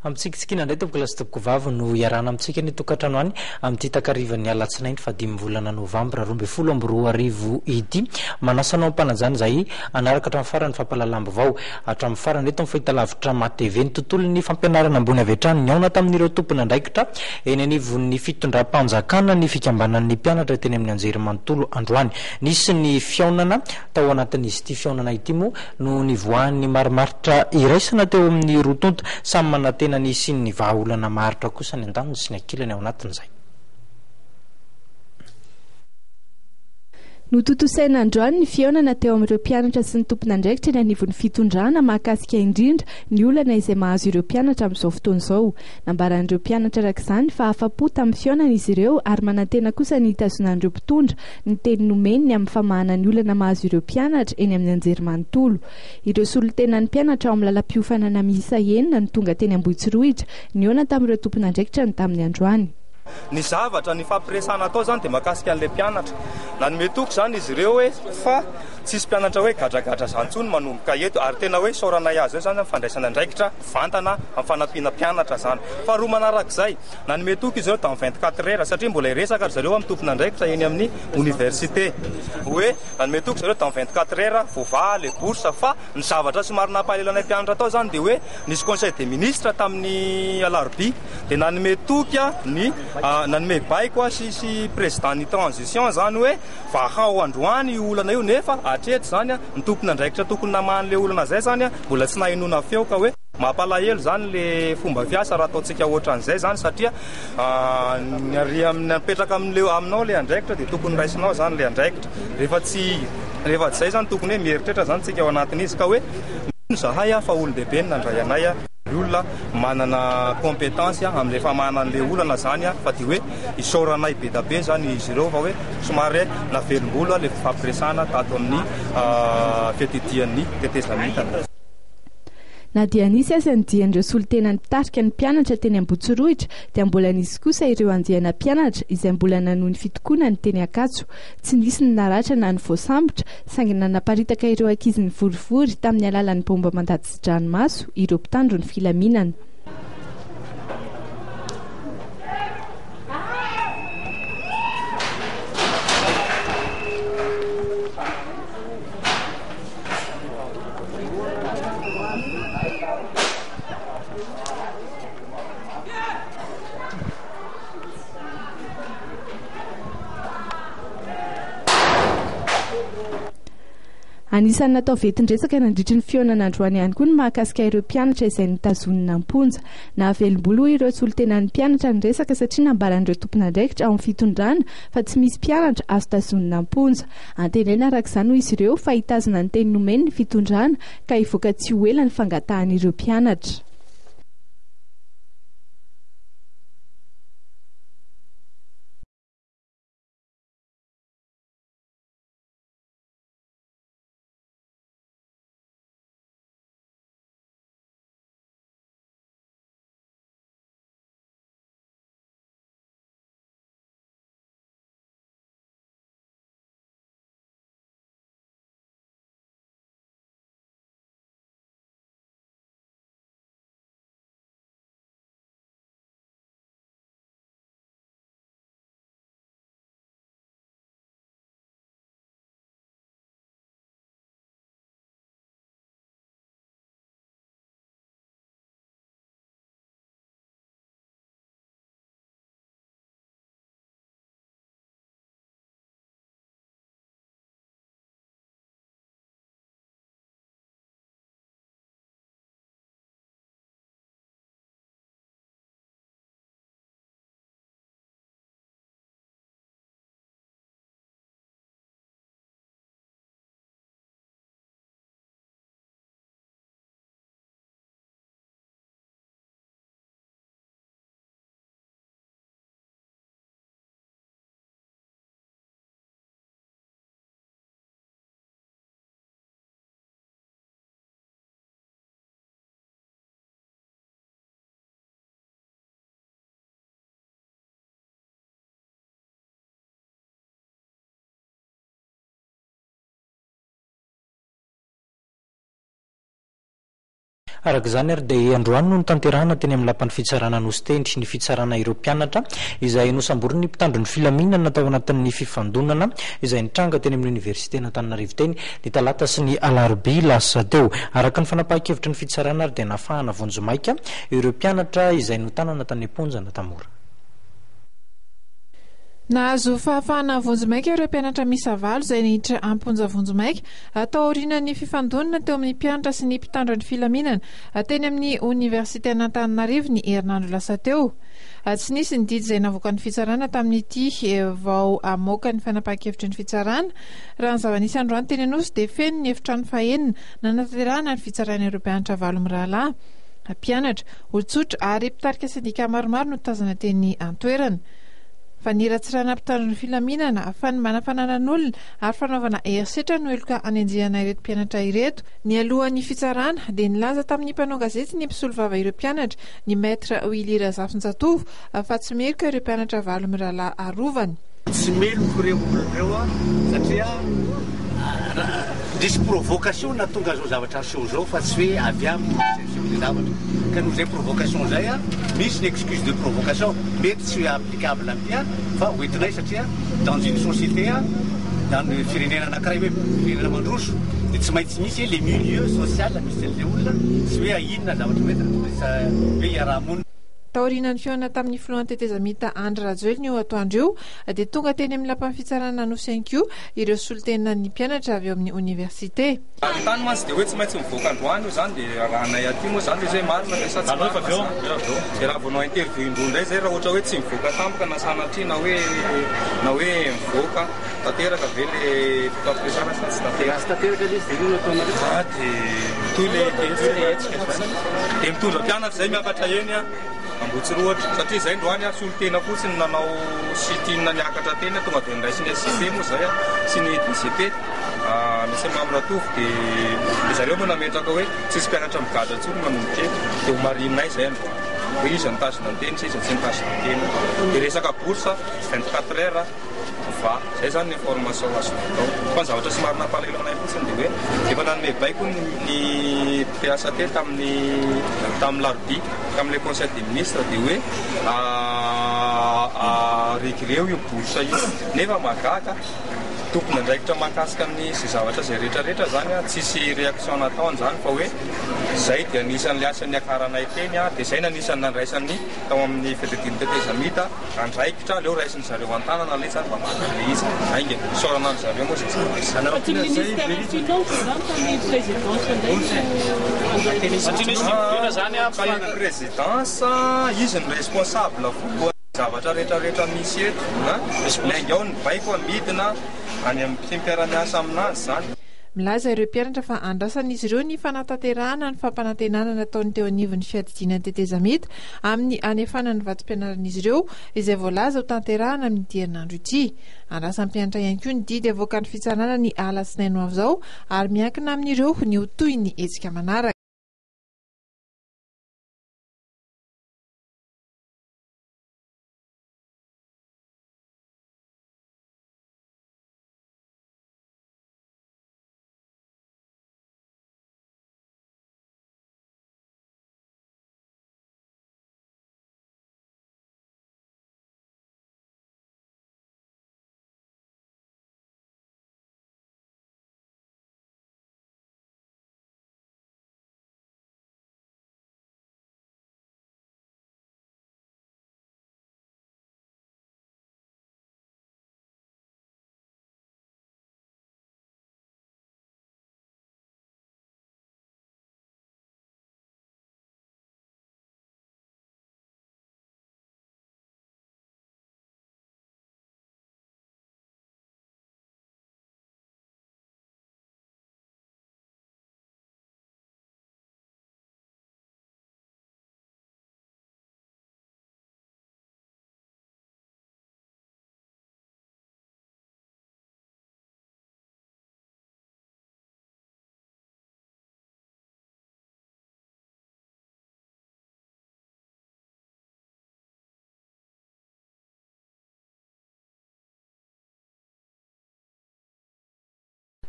Amintsikitsika indray tompoko lasitopoko vavy no iarana amintsika ny tokantrano any amin'ity takarivan'ny alatsinainy fa 5 volana novambra 2024 ity manasanao ampanajany zay anaraka hatramin'ny farany fampalalambo vao hatramin'ny farany eto fahita lavitra matv ny tontolo ny fampianarana ambony avy hatrany ny aona tamin'ireo tompona andraikitra eny anivon'ny fitondram-panjakana ny fikambanan'ny mpianatra teny amin'ny anjery manontolo androany nisy ny fiaonana tao anatin'izy ity fiaonana ity moa no nivoahan'ny marimaritra iraisana teo amin'ny rotonta samy manatena nisy ny vahaolana maharitra kosa ny andaniny sy ny ankilany ao anatin'izay Nototosaina androany ny fiaonana teo amin'ireo mpianatra sy ny tompon'andraikitra eny anivon'ny fitondrana mahakasika indrindra ny olana izay mahazo ireo mpianatra amin'izao fotoana izao. Nambaran'ireo mpianatra arak'izany fa afa-po tamin'ny fiaonana izy ireo ary manantena kosa ny hitazonan'ireo mpitondra ny teny nomeniny amin'ny famahana ny olana mahazo ireo mpianatra eny amin'ny anjerimanontolo. Ireo solotenan'ny mpianatra ao amin'ny lalam-piofanana miisa enina ny tonga teny Ambohitsirohitra niona tamin'ireo tompon'andraikitra ny tamin'ny androany. Ny zavatra ny fampiresana atao zany dia mahakasika an'ilay mpianatra na ny metoko zany izy ireo hoe fa tsisy mpianatra hoe gadragadra zany tsony manomboka eto ary tena hoe soranay azy zany fandraisana andraikitra vantana amin'ny fanampiana mpianatra zany fa roa manarak'izay na ny metoko izy ireo tamin'ny 24 heures satria mbola iresaka zareo amin'ny tompona andraikitra eny amin'ny université hoe na ny metoko zareo tamin'ny 24 heures voava le bourse fa ny zavatra somary nampahalelanay mpianatra atao zany dia hoe nisy conseil des ministres tamin'ny alarobia dia na ny metoka ny nanome baiko sy président ny transition zany hoe vahao androany olana io nefa atreto zany ny tompona andraikitra tokony namahan'le olana zay zany mbola tsy nahinona feo ka hoe mampalahelo zany le fomba fiasa raha ataontsika ohatran'izay zany satria napetraka aminao le andraikitra dia tokony raisinao zany le andraikitra rehefa tsy zay zany tokony hoe mieritreritra zany tsika ao anatin'izy ka hoe zahay fa olon-dehibe ny nandray anay olona manana compétence amin'le famahanan'le olana zany fa dia hoe isoranay be da be zany izy ireo fa hoe somary navelom-bolo le fampiresana tato amin'ny fitedihan'ny tetezamita. Na dia nisy aza ny dian'ireo solotenany mpitarika ny mpianatra teny Ambohitsirohitra dia mbola nisy kosa ireo andiana mpianatra izay mbola nanohy ny fitokoana ny teny Ankatso. Tsy nisy ny naratra na ny voasambotra saingy nanaparitaka ireo ankizy ny vorivory tamin'ny alalan'ny bomba mandady sy dranomaso ireo mpitandro ny filaminana. Anisan'ny natao vetin-dresaka nandritry ny fiaonana androany ihany koa ny mahakasika ireo mpianatra izay nitazonina amponja. Nahavelom-bolo ireo solotenan'ny mpianatra ny resaka satria nambaran'ireo tompon'andraikitra ao amin'ny fitondrana fa tsy misy mpianatra azo tazonina amponja. Antenaina arak'izany hoy izy ireo fa hitazona ny teny nomeny ny fitondrana ka hivoaka tsy ho ela ny fangatahan'ireo mpianatra. araka izany ary dia androany no ny tanterahana teny amin'ny lapan'ny fitsarana nositendry ny fitsarana ireo mpianatra izay nosamborony ny mpitandro ny filaminana tao anatin'ny fifandonana izay nitranga teny amin'ny oniversité n'Antananarivo teny ny talata sy ny alarobia lasa teo. Araka ny fanapahan-kevitra ny fitsarana ary dia nafahana vonjomaika ireo mpianatra izay notanana tany am-ponjana tamora. Nahazo fahafahana vonjomaika ireo mpianatra miisa valo izay niditra amponja vonjomaika atao aorianan'ny fifandonana teo amin'ny mpianatra sy ny mpitandro ny filaminana teny amin'ny oniversité n'Antananarivo ny herinandro lasa teo. Tsy nisy ny didy izay navoaka ny fitsarana tamin'ity vao amoaka ny fanapahan-kevitry ny fitsarana raha ny zava-nisy androany teny anosy dia feno ny efitrano fahenina nanaterahana ny fitsarana ireo mpianatra valo mirahalahy, mpianatra, olon-tsotra ary mpitarika sindika maromaro no tazana teny an-toerana. Fa ny ratsirana mpitandro ny filaminana fa ny manafananan'olona ary fanaovana herisetra no eloka anenjehana ireto mpianatra ireto. Ny alohan'ny fitsarana dia nilaza tamin'ny mpanao gazety ny mpisolo vava ireo mpianatra ny maître Willy Razafinjatovo fa tsy meloka ireo mpianatra valo mirahalahy arovany. Tsy meloko ireo olon'ireo satria ndisy provocation na tonga zao zavatra aseho zao fa tsy hoe avy aminy le zavatra ka noho zay provocation zay misy ny excuse de provocation mety tsy hoe applicable ampiany fa hoentinay satria dans une société dans firenena anankiray hoe firenena mandroso dia tsy maintsy misy les milieux social misy le olona tsy hoe ahinona zavatra mety hoe iaraha-monina. Taorianany fiona tamin'ny filohan'ny tetezamita Andry Rajoely ny atoandro io dia tonga teny amin'ny lapan'ny fitsarana nosenko ireo solotena ny mpianatra avy eo amin'ny oniversité. Tany mantsy dia hoe tsy maintsy mivoaka androany io zany dia rahanay aty moa zany dia zay marina dia satsy marina dia raha vonao interview indro indray zay raha ohatra hoe tsy mivoaka tampoka na sanatria na hoe mivoaka tanteraka ve le fampiresana sa tsy tanteraka le izy dia io atao dia toy le dia mitondra mpianatra zay miakatra eny ambotsy roatra satria zay androany solotena fotsiny nanao sitinina niakatra teny tonga dia nray sy ny SCP moa zay sy ny DCP misy mamratovy dia zareo moa nametraka hoe tsisy mpianatra migadra ntsony manomboka eto dia ho marinay zay androany hoe izy nitasina ny teny sy izy tsy nitasina ny teny dia resaka bourse 24 heures va zay zany ny information azonao atao fa ny zavatra sy marina mpalailanay fotsiny dia hoe efa nanome baiko ny PSAT tamin'ny larobia tamin'ilay conseil des ministres dia hoe régreo io bourse io nefa mahagaga tompona andraikitra mahakasika amin'izay zavatra zay rehetrarehetra zany tsisy réaction nataony zany fa hoe zay dia anisan'le asan'ny akaranay teny dia zay nanisany nandraisan'ny tao amin'ny fedediny tetezamita andraikitra leo raisin'ny zareo an-tanana le zany mba mahakale izy ainge soranany zareo moa présidence izy ny responsable fokoa zavatra rehetrarehetra misy eto lainga ao ny baiko amidina any amin'ny mpiara-miasa aminazy zany. Milaza ireo mpianatra fa andrasan'izy ireo ny fanatanterahana ny fampanantenana nataony teo anivon'ny fiadidiana tetezamita amin'ny anefanany vatom-pianaran'izy ireo izay voalaza ho tanterahana amin'ny herinandro ity. Andrasan'ny mpianatra ihany koa ny didy avoaka ny fitsarana ny alatsinainy ho avy izao ary miankina amin'ireo ny ho toy ny hetsika manaraka.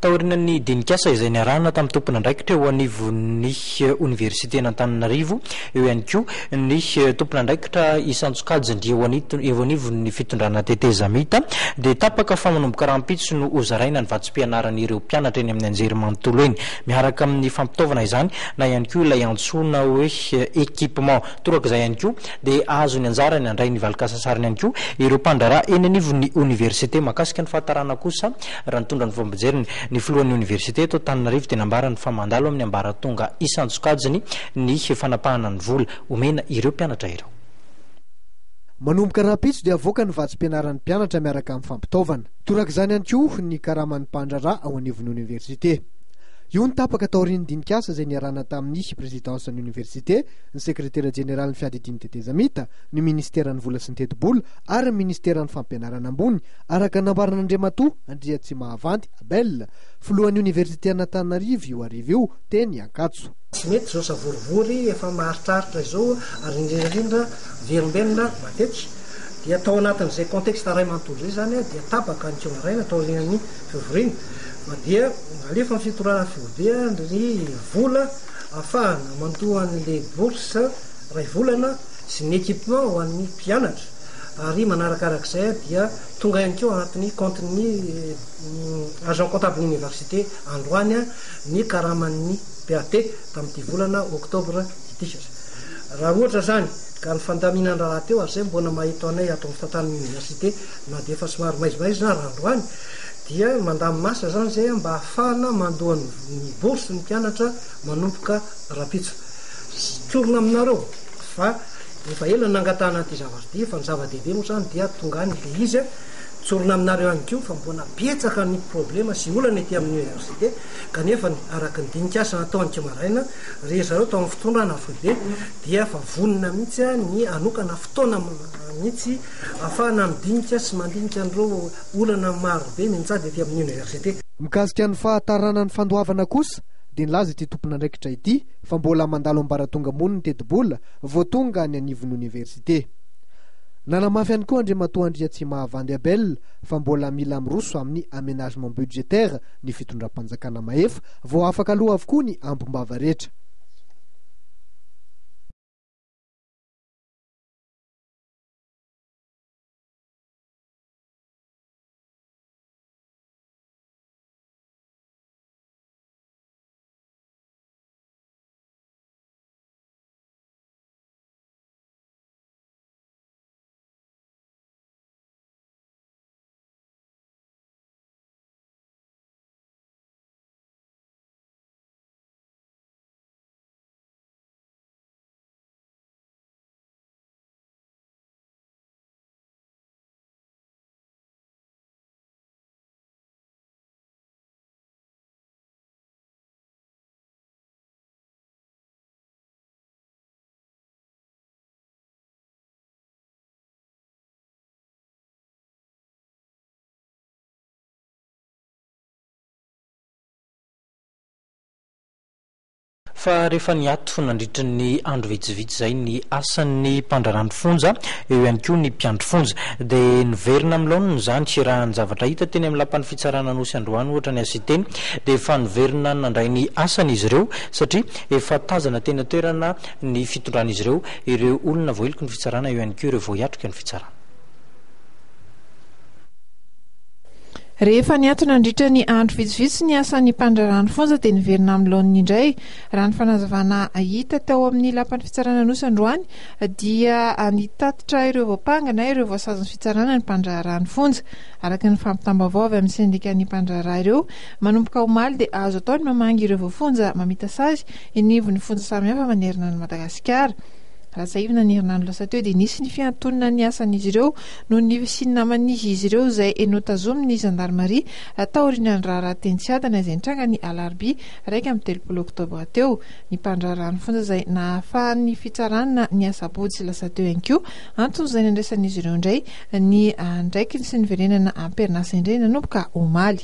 taorinany dinikasa izay niarahana tamin'ny tompona andraikitra eo anivon'ny université n'Antananarivo, eo ihany koa ny tompona andraikitra isantsokajiny eo anivon'ny fitondrana tetezamita dia tapaka fa manomboka rahampitso no ozaraina ny vatsim-pianaran'ireo mpianatra eny amin'ny anjery manontolo eny, miaraka amin'ny fampitaovana izany na ihany koa ilay antsoina hoe équipement toraka izay ihany koa dia azo ny anjara ny andray ny valikasasariny ihany koa ireo mpandraraha eny anivon'ny université. Makasika ny fahatarana kosa raha nitondra ny fampijeriny ny filohan'ny université eto Antananarivo dia nambarany fa mandalo amin'ny ambaratonga isantsokajiny ny fanapahana ny vola omena ireo mpianatra ireo. Manomboka rahampitso dia avoaka ny vatsim-pianaran'ny mpianatra miaraka amin'ny fampitaovana. Torak'izany ihany koa ny karaman'ny mpandraraha ao anivon'ny université. Io ny tapaka taorian'ny dinikasa izay niarahana tamin'ny présidensan'ny université, ny sekretera jeneraly ny fiadidiany tetezamita, ny ministeran'ny vola sy ny teti-bola ary ny ministeran'ny fampianarana ambony, araka nambaran'Andriamatoa Andriatsimahavanty Abel, filohan'ny université an'Antananarivo io arivo io teny Ankatso. Tsy mety zao savorivory efa maharitraritra izao ary indrindrandrindra velombelona matetika dia atao anatin'izay contexte ray manontolo zay zany dia tapaka ny tsoaraina taorian'ny fivoriana dia alefa ny fitorana fiobea ny vola ahafahana mandohan'le bourse ray volana sy ny équipement ho an'ny mpianatra ary manarakarak'izay dia tonga ihany keo anatin'ny compten'ny agent comptable université androany ny karaman'ny PAT tamin'ity volana octobre itika. Raha ohatra zany ka ny fandaminandraha teo ary zay mbona mahita anay ato amin'ny fitantan'ny université na dia efa somary maizimaizy na raha androany dia mandamy masa zany zay mba ahafahana mandohan'ny bourse ny mpianatra manomboka rapitso. Tsorona aminareo fa efa ela nangatana ty zavatra ty fa ny zava-dehibe moa zany dia tonga any le izy tsorona aminareo ihany koa fa mbona betsaka ny problema sy olana ety amin'ny université kanefa araka ny dinikasa natao ny tsimaraina re zareo tao amin'ny fitondrana foibe dia fa vonina mihitsy ny anokana fotoana mihitsy ahafahana midinika sy mandinika an'ireo olana marobe mintsady ety amin'ny université. Mikasika ny fahatarana ny fandoavana kosa dia nilaza ity tompona andraikitra ity fa mbola mandalo ambaratonga ambony ny teti-bola vao tonga ny anivon'ny université. Nanamafy ihany koa Andriamatoa Andriatsimahavanty Abel fa mbola mila miroso amin'ny aménagement budgétaire ny fitondram-panjakana mahefa vao afaka aloha avokoa ny ambom-bava rehetra. Fa rehefa niato nandritra ny andro vitsivitsy zay ny asan'ny mpandrarany fonja eo ihany koa ny mpiandry fonja dia niverina amin'ny laoniny zany tsy raha ny zavatra hita teny amin'ny lapan'ny fitsarana nosy androany ohatra ny asiteny dia efa niverina nandray ny asany izy ireo satria efa tazana tena toerana ny fitondran'izy ireo olona voaheloko ny fitsarana eo ihany koa ireo voahiatrika ny fitsarana. Rehefa niatona nandritra ny andro vitsivitsy ny asan'ny mpandrarany fonja dia niverina amin'ny laoniny indray raha ny fanazavana hita tao amin'ny lapan'ny fitsarana nosy androany dia nitatitra ireo voapanga na ireo voasazon'ny fitsarana ny mpandrarany fonja araka ny fampitambavao avy amin'ny sendika ny mpandraraha ireo manomboka omaly dia azo atao ny mamangy ireo voafonja mamita sazy inivon'ny fonja samihafa manerina ny Madagasikara. Raha saivina ny herinandro lasa teo dia nisy ny fiantonana ny asan'izy ireo noho ny sinamanizy izy ireo izay enotazomin'ny zandarmaria taorian'ny raharaha tentsiadana izay nitranga ny alarobia 1 oktobra teo. Ny mpandrarany fonja izay nahafahan'ny fitsarana ny asabotsy lasa teo ihany koa antony izay nandraisan'izy ireo indray ny andraikiny sy ny verenana amperinasa indray nanomboka omaly.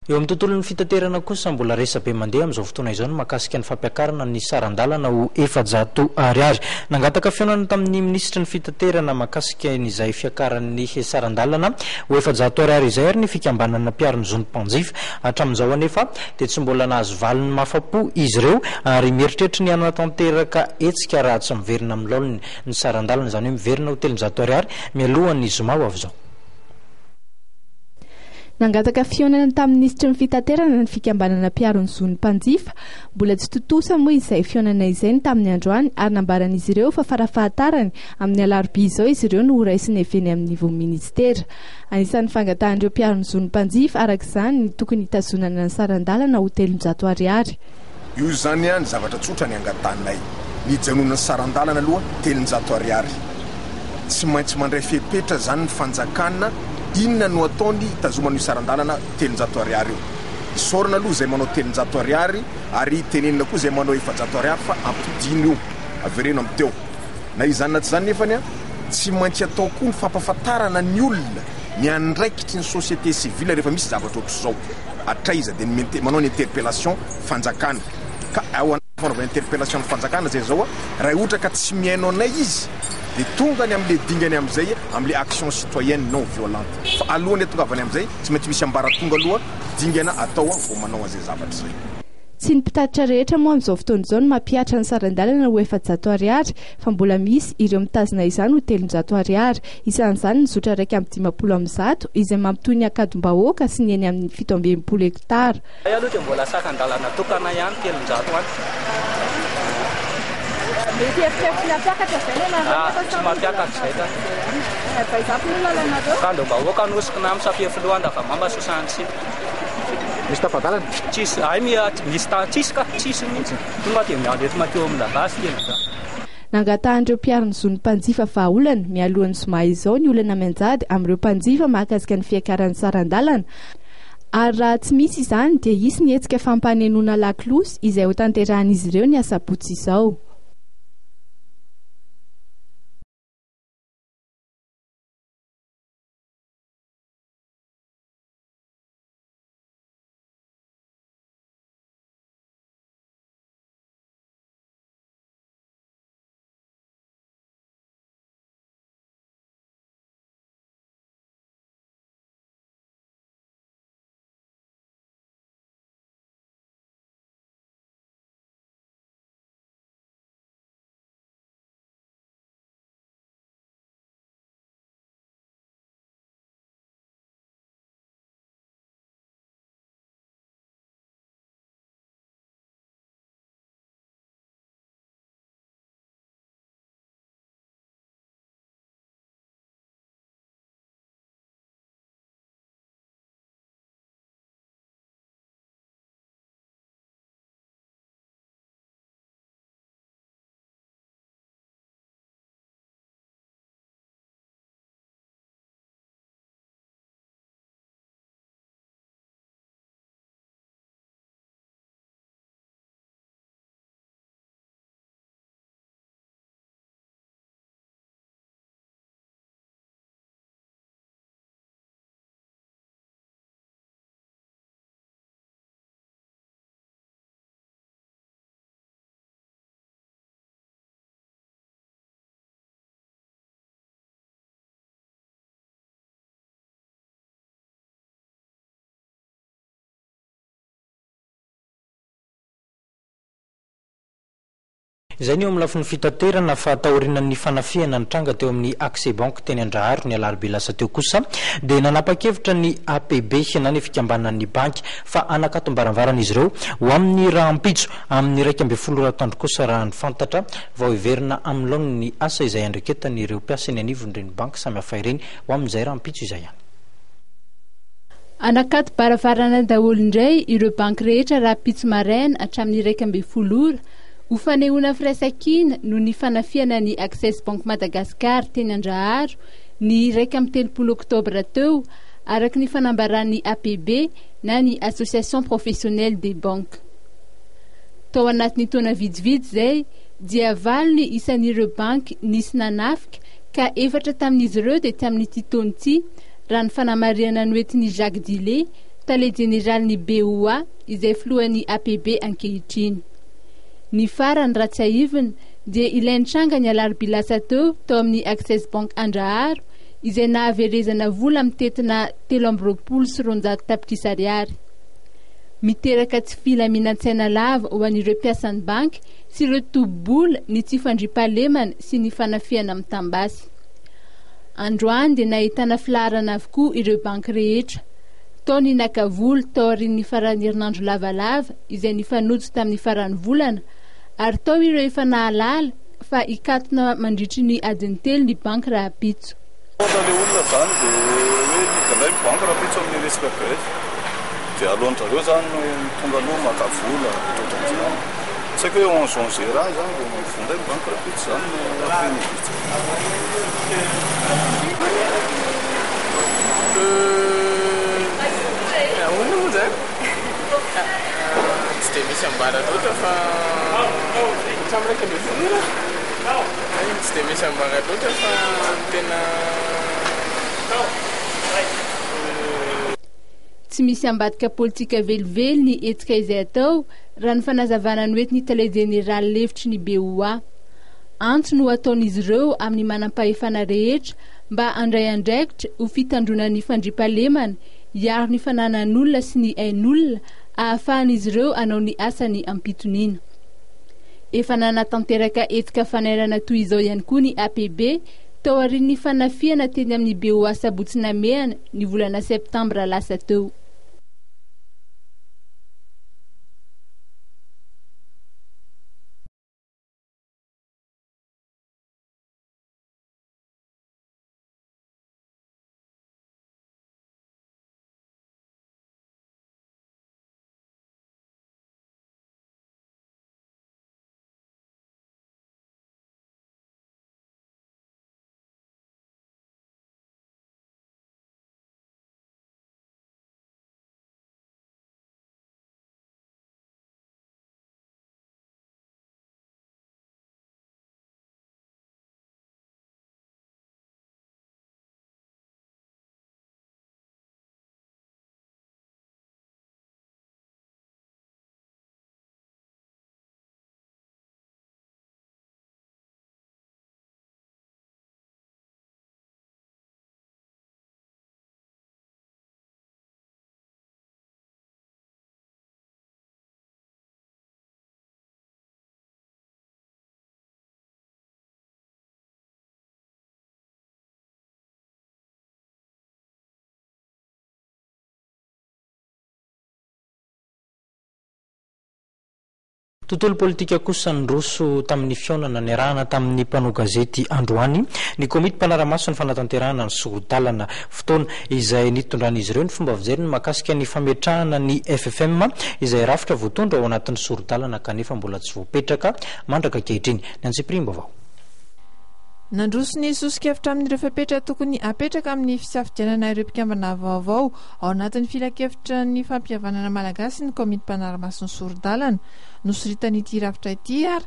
eo amin'ny tontolon'ny fitaterana kosa mbola resabe mandeha amin'izao fotoana izao no mahakasika ny fampiakarana ny sarandalana ho 700 ariary nangataka fionana tamin'ny ministra ny fitaterana mahakasika n'izay fiakaran'ny sarandalana ho 700 ariary izay ary ny fikambanana mpiaro ny zony mpanjifa hatramin'izao anefa dia tsy mbola nahazo valiny mafapo izy ireo ary mieritreritra ny anatanteraka etsika raha tsy miverina amin'ny laoliny ny sarandalana izany hoe miverina ho 300 ariary mialohan'ny zoma ho avy zao. Nangataka fionana tamin'ny ministra ny fitaterana ny fikambanana mpiaro ny zony mpanjifa mbola tsy totosa moa izay fionana izay tamin'ny androany ary nambaran'izy ireo fa farafahatarany amin'ny alarobia izao izy ireo no horaisiny eveny amin'ny niveau ministera. Anisan'ny fangatahan'ireo mpiaro ny zony mpanjifa arak'izany ny tokony hitazonana ny sarandalana ho 300 ariary. Io zany ihany zavatra tsotra ny angatanay ny janonana sarandalana aloha 300 ariary. Tsy maintsy mandray fepetra zany ny fanjakana inona no ataony hitazomana io sarandalana 300 ariary io. Isorana aloha izay manao 300 ariary ary tenenina koa izay manao 700 ariary fa ampidiny io avereno amin'ny teo. Na izany na tsy zany nefany a tsy maintsy atao koa ny fampahafantarana ny olona ny andraikitry ny société civile rehefa misy zavatra ohatr'izao. Atraiza dia manao ny interpellation fanjakana. Ka ao anaovana interpellation fanjakana zay zao raha ohatra ka tsy mihaino anay izy dia tonga ny amin'ilay dingany amin'izay amin'ilay action citoyenne non violente. Fa alohany atongavany amin'izay tsy maintsy misy ambaratonga aloha dingana atao vao manao an'izay zavatra izay. Tsy ny mpitatitra rehetra moa amin'izao fotoana izao no mampiatra ny sarandalana ho 700 ariary fa mbola misy ireo mitazona izany ho 300 ariary. Isan'izany ny zotra raika amin'ny 50 izay mampitoy ny akadom-bahoaka sy ny eny amin'ny 720 hektara. Aloha dia mbola sakan-dalana tokana ihany 300 any. Mety efitrefitra nampiakatra izay tsy mampiakatra izay kadom-bahoaka anosokina amin'ny safiafiloha andavamamba sosantsy. Misy tafadalana? Tsisy, misy tsisy ka tsisy mihitsy. Tonga dia miandreto mateo amin'ny lavasy tena. Nangatahan'ireo mpiaro ny zony mpanjifa vahaolana mialohan'ny zoma izao ny olana mianjady amin'ireo mpanjifa mahakasika ny fiakaran'ny sarandalana. Ary raha tsy misy izany dia hisy ny hetsika fampanenoana laklosy izay ho tanterahan'izy ireo ny asabotsy izao. Izay ny eo amin'ny lafin'ny fitaterana fa taorian'ny fanafiana ny tranga teo amin'ny Accès Bank teny Andraharo ny alarobia lasa teo kosa dia nanapa-kevitra ny APB na ny fikambanan'ny banky fa anakatom-baramvarana izy ireo ho amin'ny rahampitso amin'ny 12 ratandro kosa raha ny fantatra vao iverina amin'ny laoniny ny asa izay andreketany ireo mpiasa ny anivon'ireny banky samy hafa ireny ho amin'izay rahampitso izay ihany. Anakato-baravarana daholo indray ireo banky rehetra raha pitso maraina hatramin'ny 12 ho fanehoana firaisan-kina no ny fanafiana ny Access Bank Madagascar teny Andraharo ny 13 oktobra teo araka ny fanambaran'ny APB na ny Association Professionnelle des Banques. Tao anatin'ny taona vidividy zay dia valo ny isan'ireo banky nisy nanafika ka 4 tamin'izy ireo dia tamin'ity taona ity raha ny fanamariana noentin'ny Jacques Dillet tale général ny BOA izay filohan'ny APB ankehitriny. Ny farany Ratsiahivina dia ilainy tranga ny alarobia tao amin'ny Access Bank Andraharo izay nahaverezana vola mitetina 320 tapitrisa ariary. Miteraka tsy filaminan-tsaina lava ho an'ireo mpiasan'ny banky sy ireo tobo-bola ny tsy fandriam-pahalemana sy ny fanafiana amin'ny tambasy. Androany dia nahitana filaharana avokoa ireo banky rehetra. Tao ny nakavoly tao aorian'ny faran'ny herinandro lavalava izay nifanojo tamin'ny faran'ny volana, ary tao ireo efa nahalala fa ikatona mandritry ny adiny telo ny banky Rahapitso. Le olona zany dia hoe nidalay ny banky Rahapitso amin'ny resaka grefy dia alohan'izareo zany tonga aloha maka vola ohatran'izany. Tsy haiko hoe 11 zany vao mivonday ny banky Rahapitso zany aprenivitsy. Ahoana moa zany? Tsy dia misy ambara loatra fa samy raika ambin'ny folo. Tsy dia misy ambara loatra fa tena tsy misy ambadika politika velively ny etika izay atao raha ny fanazavana ny oetiny tale général levitry ny BOA. Antso no ataon'izy ireo amin'ny manam-pahefana rehetra mba andray andraikitra ho fitandronan'ny fandriam-pahalemana hiaro ny fananan'olona sy ny ain'olona ahafahan'izy ireo anao ny asany ampitoniana. Efa nanatanteraka etika fanairana toy izao ihany koa ny APB tao aorian'ny fanafiana teny amin'ny BOA Sabotsina Mehana ny volana septambra lasa teo. Tontolo politika kosa nandroso tamin'ny fionana niarahana tamin'ny mpanao gazety Androany ny komity mpanaramaso ny fanatanterahana ny sorodalana fotoana izay nitondran'izy ireo ny fomba fijeriny makasika ny fametrahana ny FFM izay rafitra voatondra ao anatin'ny sorodalana kanefa mbola tsy voapetraka mandraka kehitriny. Ny antsiprimba avao. Nandroso ny sosikevitra amin'ireo fapetra tokony apetraka amin'ny fisafidianana ireo mpikambana vaovao ao anatin'ny filakevitra ny fampihavanana malagasy ny komity mpanaramaso ny sorodalana. Nosoritan'ity rafitra ity ary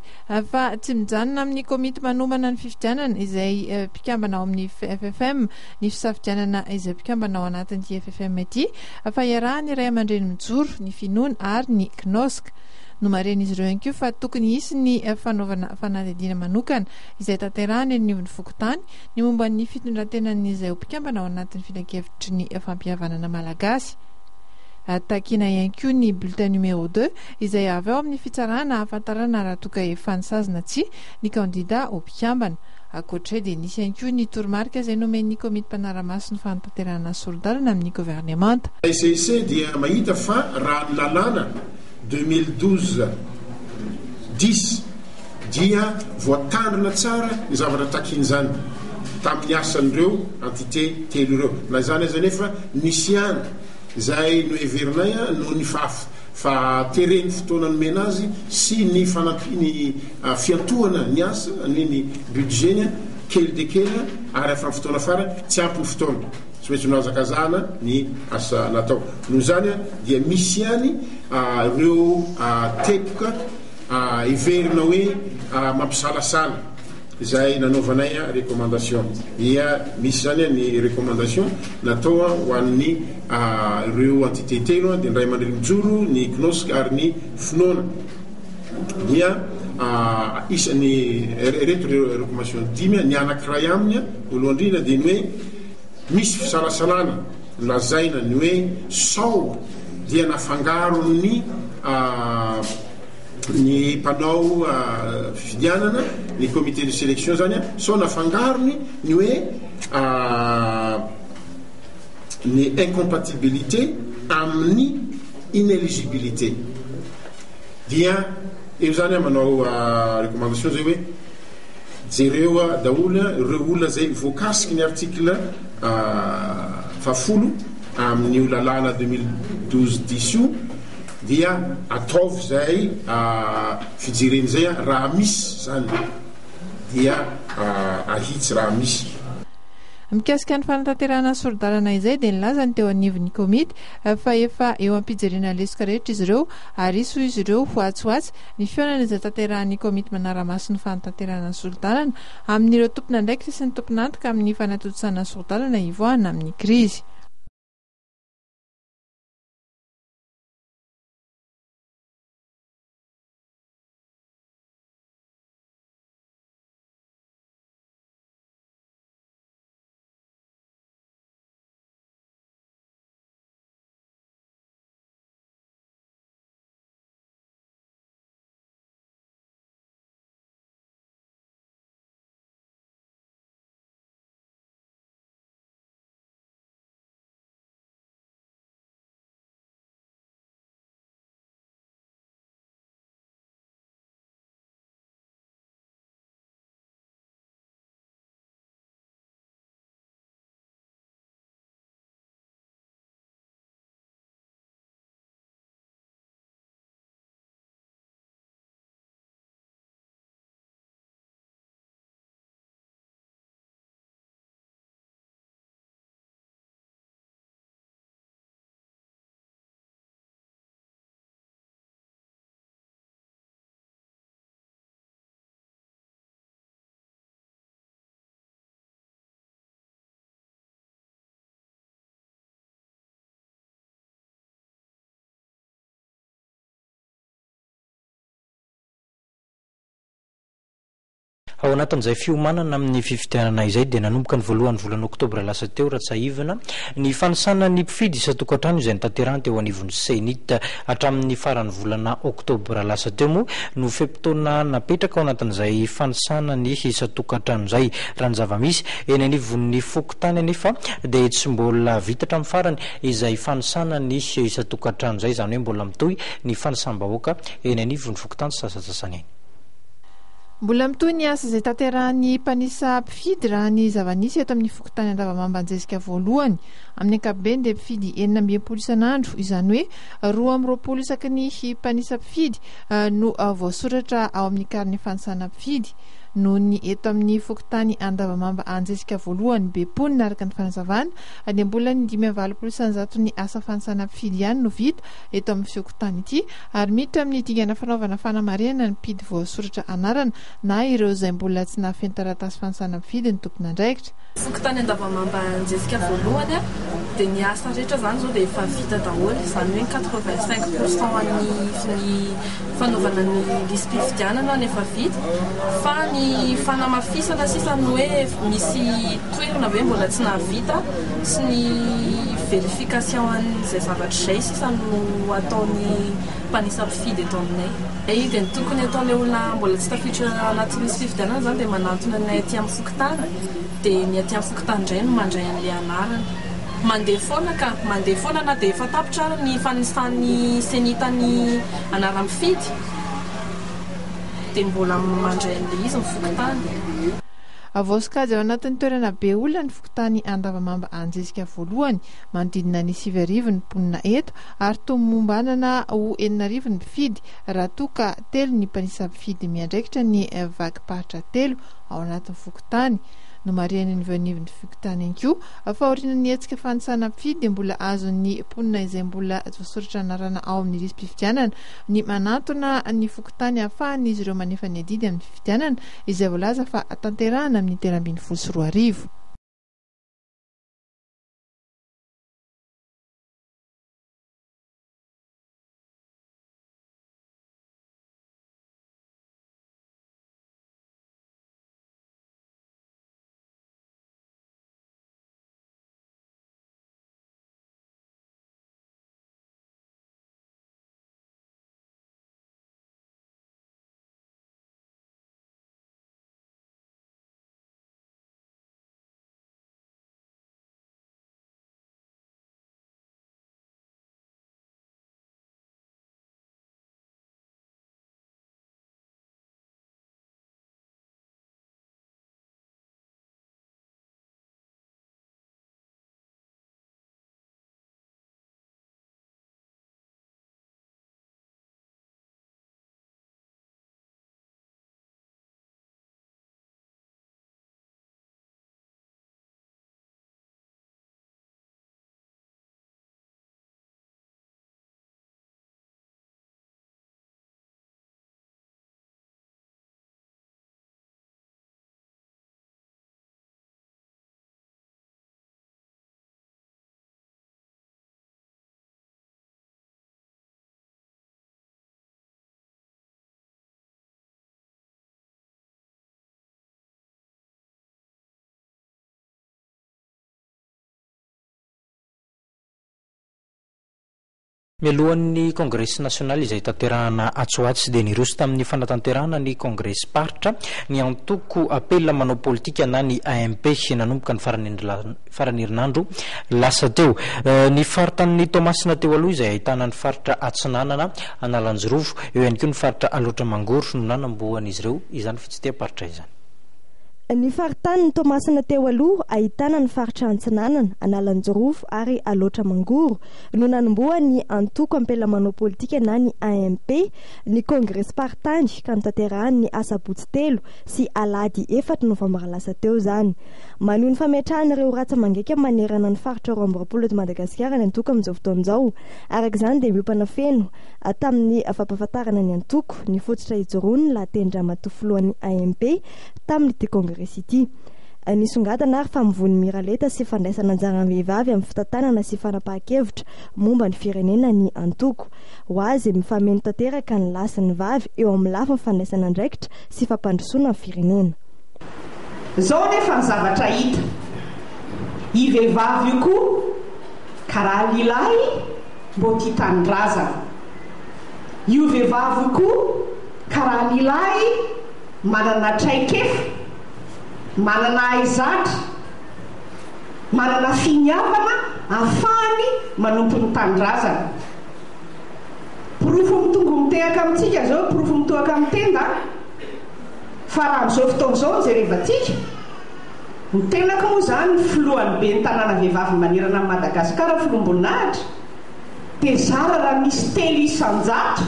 fa tsy mijanona amin'ny komity manomana ny fifidianana izay mpikambana ao amin'ny FFM ny fisafidianana izay mpikambana ao anatin'ity FFM ity fa iarahany iray aman-dreny mijoro ny finoana ary ny KNOSK. No maren'izy ireo ihany koa fa tokony hisy ny fanaovana fanadihadiana manokana izay tanterahany ny nivon'ny fokotany ny momba ny fitondrantenan'izay mpikambana ao anatin'ny filakevitry ny fampihavanana malagasy. Takina ihany koa ny bulletin numéro 2 izay avy ao amin'ny fitsarana ahafantarana raha toka efanisazana tsi ny kandida ho mpikambana. Ankoatray dia nisy ihany koa ny toromarika izay nomen'ny komity mpanaramaso ny fanatanterahana sorodalana amin'ny gouvernemanta. CC dia mahita fa raha ny lalàna 2012-10 dia voatandrina tsara ny zavatra takin'izany tamin'ny asan'ireo entité telo ireo na izany aza nefa nisy any izay no heverinay no ny fa tereny fotoana nomena azy sy ny fanampiny fiantohana ny asa ny budget kely de kely ary afa fotoana fara tsy ampy ny fotoana tsy maintsy noazakazahana ny asa natao noho zany dia misy any ireo tepoka heverina hoe mampisalasala izay nanaovanay recommandation ia misy zany ny recommandation natao ho an'ny ireo entité telo dia ndray mandray mijoro ny CNOSC ary ny finoana dia isany reto recommandation 10 ny anankiray aminy voalohandrina dia ny hoe misy fisalasalana lazaina ny hoe sao dia nafangarony ny mpanao fifidianana ny comité de sélection zany sao nafangarony ny hoe ny incompatibilité amin'ny inéligibilité dia eo zany manao recommandation zay hoe jereo daholo ireo olona zay voakasiky ny article 10 amin'ny lalàna 2012 io dia ataovy zay fijereny zay raha misy zany dia ahitsy raha misy mikasika ny fanatanterahana sordalana izay dia nilazany teo anivon'ny komity fa efa eo ampijerena lesoka rehetra izy ireo ary iso izy ireo ho atsoatsy ny fionana izay tanterahany komity manaramaso ny fanatanterahana sordalana amin'ireo tompona ndraiky sy ny tomponantoka amin'ny fanatodisana sordalana ivoahana amin'ny krizy. ao anatin'izay fiomanana amin'ny fifidianana izay dia nanomboka ny voalohan'ny volana oktobra lasa teo ratsaivana ny fanisana ny mpifidy isa-tokantrano izay nitanterahany teo anivon'ny senit hatramin'ny faran'ny volana oktobra lasa teo moa no fepotona napetraka ao anatin'izay fanisana ny isa-tokantrano izay raha ny zava-misy eny anivon'ny fokotany anefa dia tsy mbola vitatra amin'ny farany izay fanisana ny isa-tokantrano izay zany hoe mbola mitohy ny fanisam-bahoaka eny anivon'ny fokotany sasasasany eny. Mbola mitohy ny asa izay tanterahany mpanisa mpifidy raha ny zava-nisy eto amin'ny fokotany Andavamamba Anjesika voalohany amin'ny ankapobeny dia mpifidy 920 isan'andro izany hoe 220 isaky ny mpanisa mpifidy no voasoratra ao amin'ny karine fanisana mpifidy no ny eto amin'ny fokotany Andavamamba Anjesika voalohany beponina araka ny fanazavana dia mbola ny 520 isanjato ny asa fanisana mpifidy ihany no vita eto amin'ny fokotany ity ary miditra amin'ny dingana fanaovana fanamarihana ny mpidy voasoratra anarana na ireo izay mbola tsy nafeny taratasy fanisana mpifidy ny tompona ndraikitra. Fokotany Andavamamba Anjesika voalohany dia ny asa rehetra zany zao dia efa vita daholo izany hoe 85% ny fanaovana ny lisam-pifidianana no efa vita fa ny fanamafisana sisa ny hoe misy toerana hoe mbola tsy nahavita sy ny verification an'izay zavatra izay sisa no ataony mpanisa mpifidy eto aminay dia ny tokony ataon'ilay olona mbola tsy tafiditra anaty lisam-pifidianana zany dia manantona ny aty amin'ny fokotany dia ny aty amin'ny fokotany indray no mandray an'ilay anarana mandeha foana na dia efa tapitra ny fanisan'ny senitany anara-mifidy dia mbola mandray an'ilay izy mifokotany. Voasikajy ao anatin'ny toerana be olona ny fokotany Andavamamba Anjesika voalohany manodidina ny 7,000 ny mponina eto ary tomombanana ho 9,000 ny mpifidy raha toka 3 ny mpanisa mpifidy miandraikitra ny vakim-paritra 3 ao anatin'ny fokotany. no mariana ny vanivony fikotany ihany koa fa aoriana ny hetsika fanisana mpifidy dia mbola azon'ny mponina izay mbola voasoratra anarana ao amin'ny lisam-pifidianana ny manatona ny fokotany ahafahan'izy ireo manefa ny adidy amin'ny fifidianana izay voalaza fa tanterahana amin'ny 7-24 mialohan'ny congrès national izay tanterahana atsoatsy dia niroso tamin'ny fanatanterahana ny congrès paritra ny antoko apela manao politika na ny AMP nanomboka ny farany herinandro lasa teo ny faritan'ny Tomasina teo aloha izay ahitana ny faritra Atsinanana Analanjorovo eo ihany koa ny faritra Alotra Mangoro no nanamboan'izy ireo izany fitsidiham-paritra izany. Ny faritany Tomasina teo aloha ahitana ny faritra Antsinanana Analanjorovo ary Alotra Mangoro no nanomboany antoko ampelamanao politika na ny AMP ny congrès partany ka notanterahany asabotsy 3 sy alady 4 novambra lasa teo zany. Maneho ny fametrahan'ireo ratsa mangeka manerana ny faritra Roamborampolo eto Madagasikara ny antoko amin'izao fotoan'izao. Araka izany dia miopana feno tamin'ny fampahafantarana ny antoko ny fototra ijoroany latendra matofoloan'ny AMP tamin'ity congrès ity. Nisongadana ary famivony miraleta sy fandraisana anjara vehivavy amin'ny fitantanana sy fanapahan-kevitra momba ny firenena ny antoko. Ho azy mifameno tanteraka ny lasy ny vavy eo amin'ny lafiny fandraisana andraikitra sy fampandrosoana ny firenena. Zao nefa ny zavatra hita i vehivavy io koa karaha lilahy mbo tia tanindrazana. Io vehivavy io koa karaha lilahy manana traikefa, manana aizatra, manana finiavana ahafahany manompo ny tanindrazana. Porofo mitongo mitehaka amintsika zao, porofo mitohaka amin'ny tenda fa raha amin'izao fotoan'izao jerevantsika ny tenako moa zany filohan'ny be ny tanàna vehivavy manerana amin'ny Madagasikara filom-boninahitra dia zara raha misy 300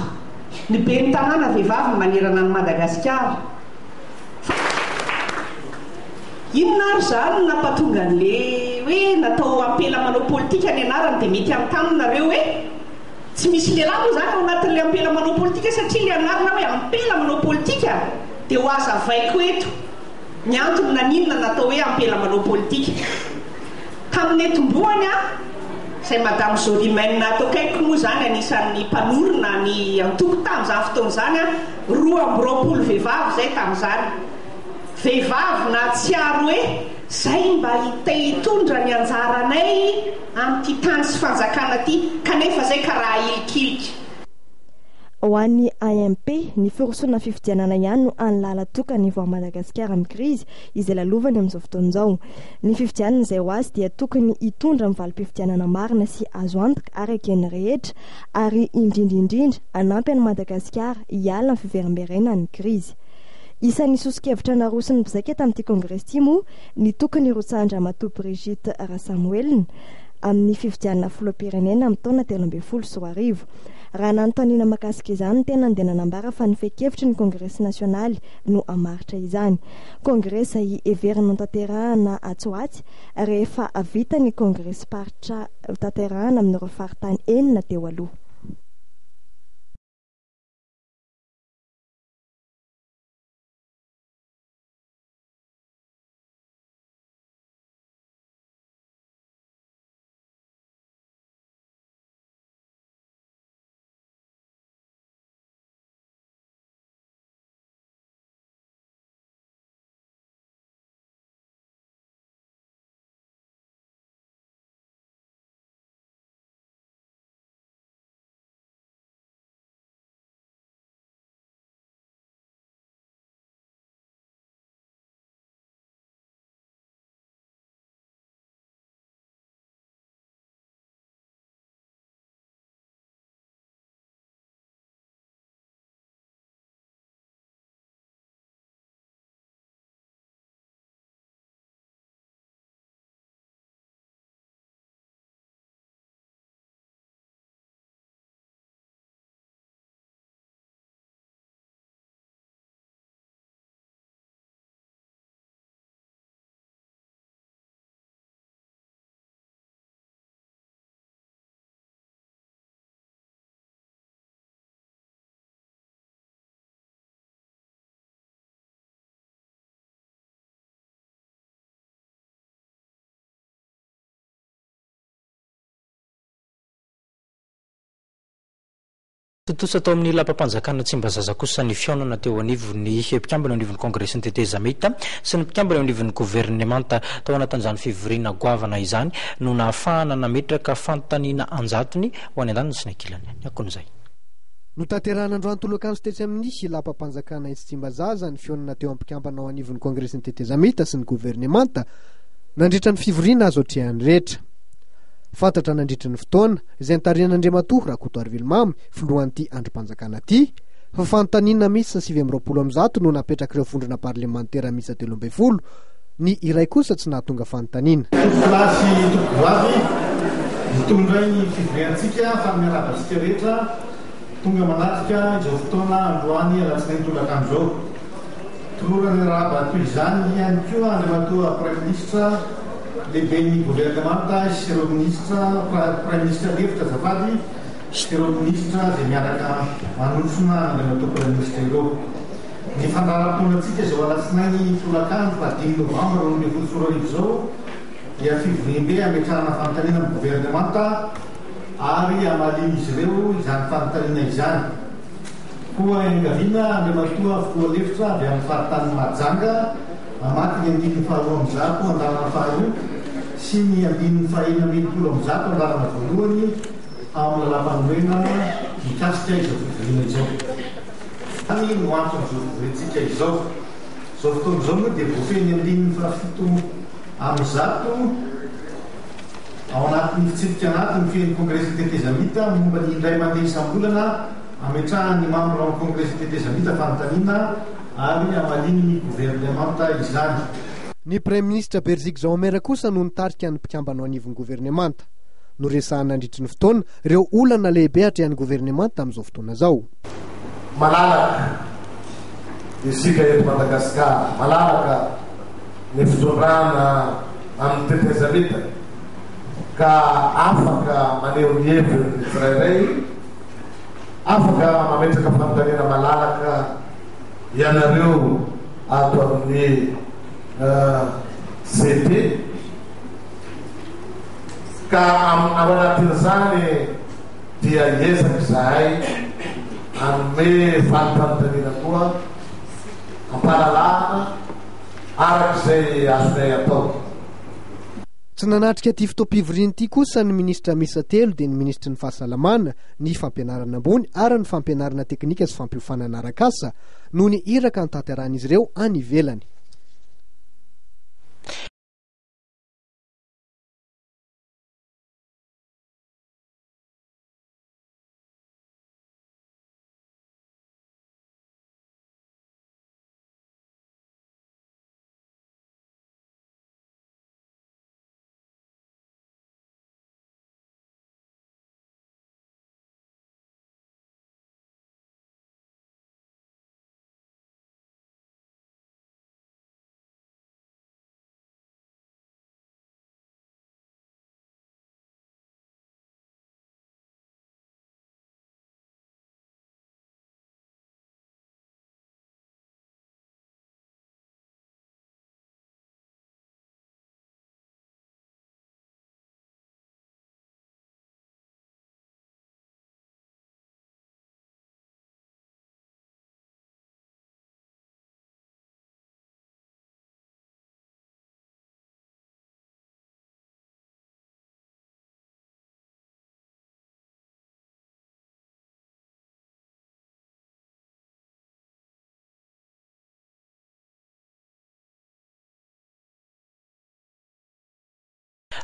ny be ny tanàna vehivavy manerana amin'ny Madagasikara. Inona ary zany nampatonga an'le hoe natao ampela manao politika ny anarany dia mety amin'ny taminareo hoe tsy misy lehilahy moa zany ao anatin'le ampela manao politika satria le anarana hoe ampela manao politika dia ho aza vaiko eto ny antony naninona natao hoe ampela manao politika. Tamin'ny etombohany izay madame Zorimaine natao kaiky moa zany anisan'ny mpanorona ny antoko tamin'izany fotoan'izany 220 vehivavy zay tamin'izany. Vehivavy na tsiaro hoe zay mba hita hitondra ny anjaranay amin'ity tany sy fanjakana ity kanefa zay karaha ilikilika. Ho an'ny AMP ny firosoana fifidianana ihany no an'lala tokany vao Madagasikara amin'ny krizy izay lalovany amin'izao fotoan'izao. Ny fifidianana izay ho azy dia tokony hitondra amin'ny valim-pifidianana marina sy azo antoka ary ekeny rehetra ary indrindrindrindra hanampy an'i Madagasikara hiala amin'ny fiverimberena ny krizy. Isan'ny sosokevitra narosiny mpizaika tamin'ity congrès ity moa ny tokony rotsandra matoa Brigitte Rasamuel amin'ny fifidianana filoham-pirenena amin'ny taona 2024. raha nanontaniana mahakasika izany tena dia nanambara fa ny fekevitry ny kongresy nasionaly no amaritra izany. Kongresy izay heverina tanterahana atsoatsy rehefa vita ny kongresy paritra tanterahana amin'ireo faritany enina teo aloha. totosa atao amin'ny lapampanjakana tsy mba zaza kosa ny fionana teo anivony mpikambana anivon'ny kongresy ny tetezamita sy ny mpikambana anivon'ny gouvernemanta tao anatin'izany fivoriana goavana izany no nahafahana nametraka fanontaniana anjatony ho any an-daniny sy ny ankilany akon'izay no tanterahana androany toloakano sy tetsy amin'ny lapampanjakana itsy tsy mba zaza ny fionana teo ampikambana ao anivon'ny kongresy ny tetezamita sy ny gouvernemanta nandritra ny fivoriana azo otrehany rehetra fantatra nandritra ny fotoana izay nitarian'Andriamatoa Rakotoarivilomamy filohan'ity androm-panjakana ity fa fanontaniana misy sy 2020 no napetraka ireo vondrona parlementera misy 13 ny iray kosa tsy nahatonga fanontaniana plasy tokovavy mitondray ny fivoriantsika fa miarabantsika rehetra tonga manatrika izao fotoana androany alatsinainy tolakano izao tolorany raba toy izany ihany koa Andriamatoa Prime Ministre lehibe ny gouvernemanta sy ireo ministra prime ministre lefitra zafady sy ireo ministra izay miaraka manonsona Andriamatoa Prime Ministre ireo ny fandaharam-potoanantsika izao alatsinainy tolakano fa 10 novambra 2024 izao dia fivoriam-be ametrahana fanontaniana amin'ny gouvernemanta ary amaliny izy ireo izany fanontaniana izany koa engaviana Andriamatoa foa lefitra avy amin'ny faritany Mahajanga mamaky ny andininy faharoa amin'ny zato andarana faharoa sy ny andininy fahena ambinipolo amin'ny zato andarana voalohany ao amin'ny lalam-panomena mikasika izao fivoriana izao any no antony izao fivoriantsika izao izao fotoana izao moa dia voafeny andininy fahafito amin'ny zato ao anatin'ny fitsirika anaty mifeny kongresy tetezamita momba ny indray mandeha isam-bolana ametrahany membre amin'ny kongresy tetezamita fanontaniana ary amaliny ny gouvernemanta izany ny prime ministre Berzika Zaomera kosa no nitarika ny mpikambana ao anivon'ny gouvernemanta no resahana nandritry ny fotoana ireo olana lehibe hatrehan'ny gouvernemanta amin'izao fotoana zao malalaka isika eto Madagasikara malalaka ny fitondrana amin'ny tetezamita ka afaka maneho ny heviny ny tsirairay afaka mametraka fanontaniana malalaka ianareo ato amin'ny CP ka ao anatin'izany dia hiezaka izahay anome fanontaniana koa ampalalana arak'izay azonay atao tsy nanatrika ty fotoam-pivoriana ity kosa ny ministra misa telo dia ny ministry ny fahasalamana ny fampianarana ambony ary ny fampianarana teknika sy fampiofanana arak'asa no ny iraka ny tanterahan'izy ireo any ivelany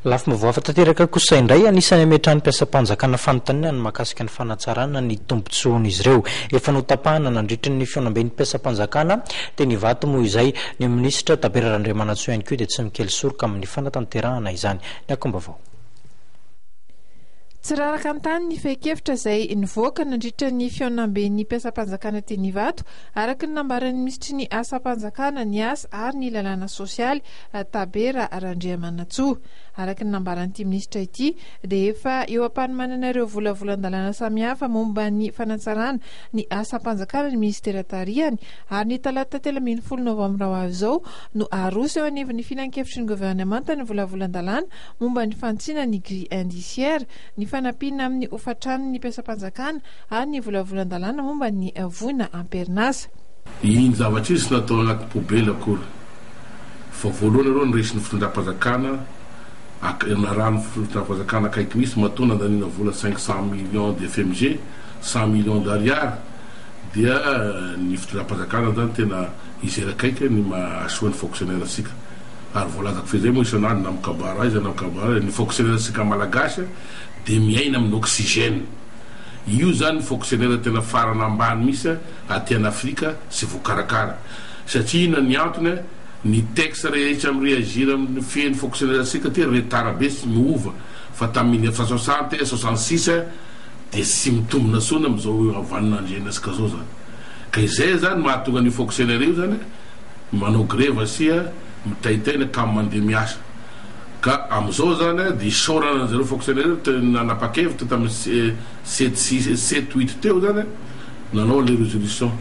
lafa mavoafa tanteraka kosa indray anisany ametrany mpiasa-panjakana fanontaniana ny mahakasika ny fanatsarana ny tombontsoany izy ireo efa notapahana nandritra ny fionamben'ny mpiasa-panjakana teny vato moa izay ny minisitra Tabera Randriamanantsoa ihany koa dia tsy mikely soroka amin'ny fanatanterahana izany ny akombavao. Tsy raraka an-tany ny feikevitra izay nivoaka nandritra ny fionamben'ny mpiasa-panjakana teny vato araka ny nambaran'ny ministry ny asa-panjakana ny asa ary ny lalàna sosialy Tabera Randriamanantsoa. Araka ny nambaran'ity ministra ity dia efa eo am-panomanana ireo volavolan-dalàna samihafa momba ny fanatsarana ny asa-panjakana ny ministera tarihany ary ny talata 13 novambra ho avy izao no aroso eo anivon'ny filan-kevitry ny gouvernemanta ny volavolan-dalàna momba ny fantsina ny grille indiciaire ny fanampiana amin'ny hofatrano ny mpiasa-panjakana ary ny volavolan-dalàna momba ny voina amperinasa. Iny zavatra izy natao anaty pobely akory fa voalohany aloha ny resiny fitondram-panjakana narano fitondram-panjakana akaiky misy matona danina vola 500 millions de FMG 100 millions d'ariary dia ny fitondram-panjakana zany tena izy rakaiky ny mahasoa ny fonctionnaire asika ary voalazako fezay moa isan'andro na mikabara izy na mikabara ny fonctionnaire asika malagasy dia miaina amin'ny oxygène. Io zany fonctionnaire tena farana ambany misy aty an'Afrika sy voakarakara satria ina ny antony ny texte rehetra amin'ny réagir amin'ny feny fonctionnaire asika ty retard be sy miova fa tamin'ny 1960 66 dia sy mitombona sona amin'izao avanin'andrena asika zao zany ka izay zany mahatonga ny fonctionnaire io zany manao grève asia mitaitaina ka mandeha miasa ka am'izao zany dia isorana zareo fonctionnaire nanapa-kevitra tamin'ny 7-8 teo zany nanao le résolution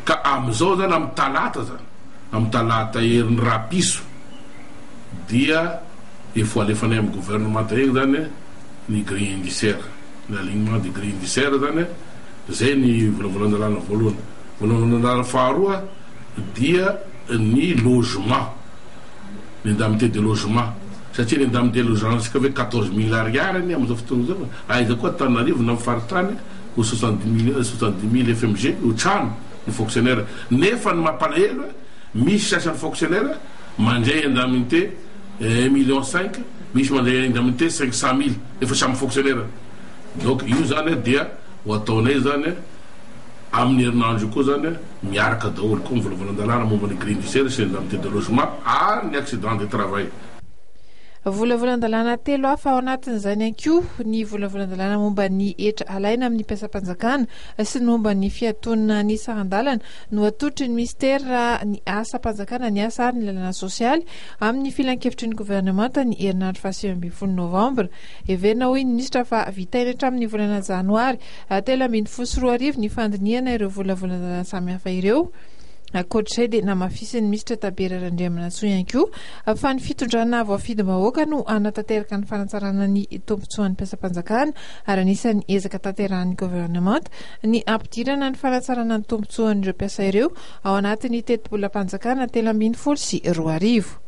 ka am'izao zany amin'ny talata zany amin'ny talata herin'ny rapiso dia efa alefanay amin'ny gouvernement eny zany ny grille indiciaire ny alignement de grille indiciaire zany zay ny volavolan-dalàna voalohany. Volavolan-dalàna faharoa dia ny logement ny indemnité de logement satria ny indemnité de logement sika hoe 14 000 ariary amin'izao fotoana zao aiza koa Tananarivo na mifaritany ho 70 000 FMG ho trano ny fonctionnaire nefa ny mampalahelo misy sasan'ny fonctionnaire mandray indemnité 1,5 million misy mandray indemnité 500 000 efa samy fonctionnaire donc io zany dia ho ataonay zany amin'ny herinandro koa zany miaraka daholo koa mivolavolan-dalàna momba ny grille indiciaire sy indemnité de logement ary ny accident de travail. Volavolan-dalàna telo hafa ao anatin'izany anko ny volavolan-dalàna momba ny etra alaina amin'ny mpiasa-panjakana sy ny momba ny fiatonana ny saran-dalana no atotry ny ministera ny asa-panjakana ny asa ary ny lalàna sosialy amin'ny filan-kevitry ny gouvernemanta ny herinandro 20 novambra. Everina hoy ny ministra fa vitaina hatramin'ny volana janoary 13 ny fandiniana ireo volavolan-dalàna samihafa ireo. Akoatr'izay dia namafisy ny ministra Tabera Randriamanantsoa ihany koa fa ny fitondrana voafidim-bahoaka no anatanteraka ny fanatsarana ny tombontsoan'ny mpiasa-panjakana ary anisan'ny ezaka tanterahan'ny gouvernemanta ny ampidirana ny fanatsarana ny tombontsoan'ireo mpiasa ireo ao anatin'ny teti-bolam-panjakana 12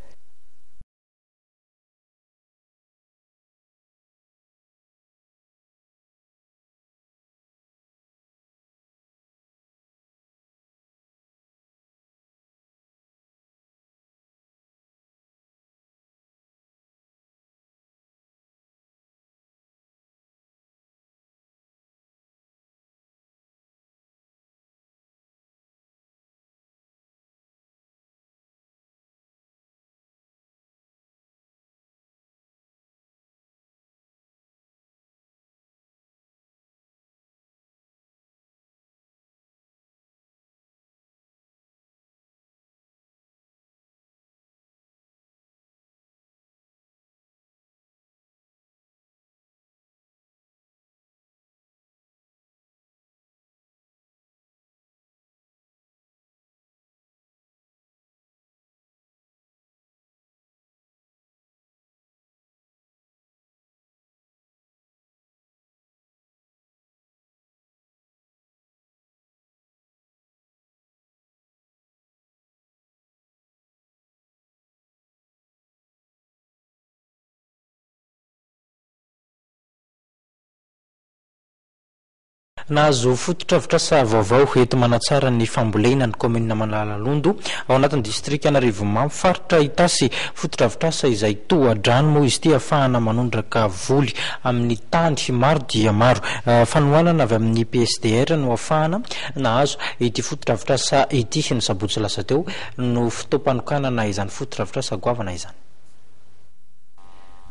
nahazo fototravitrasa vaovao eto manatsara ny fambolena ny komina Manalalondo ao anatin'ny distrika Anarivomamy faritra Itasy. Fototravitrasa izay toadrano moa izy ity ahafahana manondraka voly amin'ny tany maro dia maro. Fanohanana avy amin'ny PSDR no ahafahana nahazo ity fototravitrasa ity sy ny sabotsy lasa teo no fitompanokanana izany fototravitrasa goavana izany.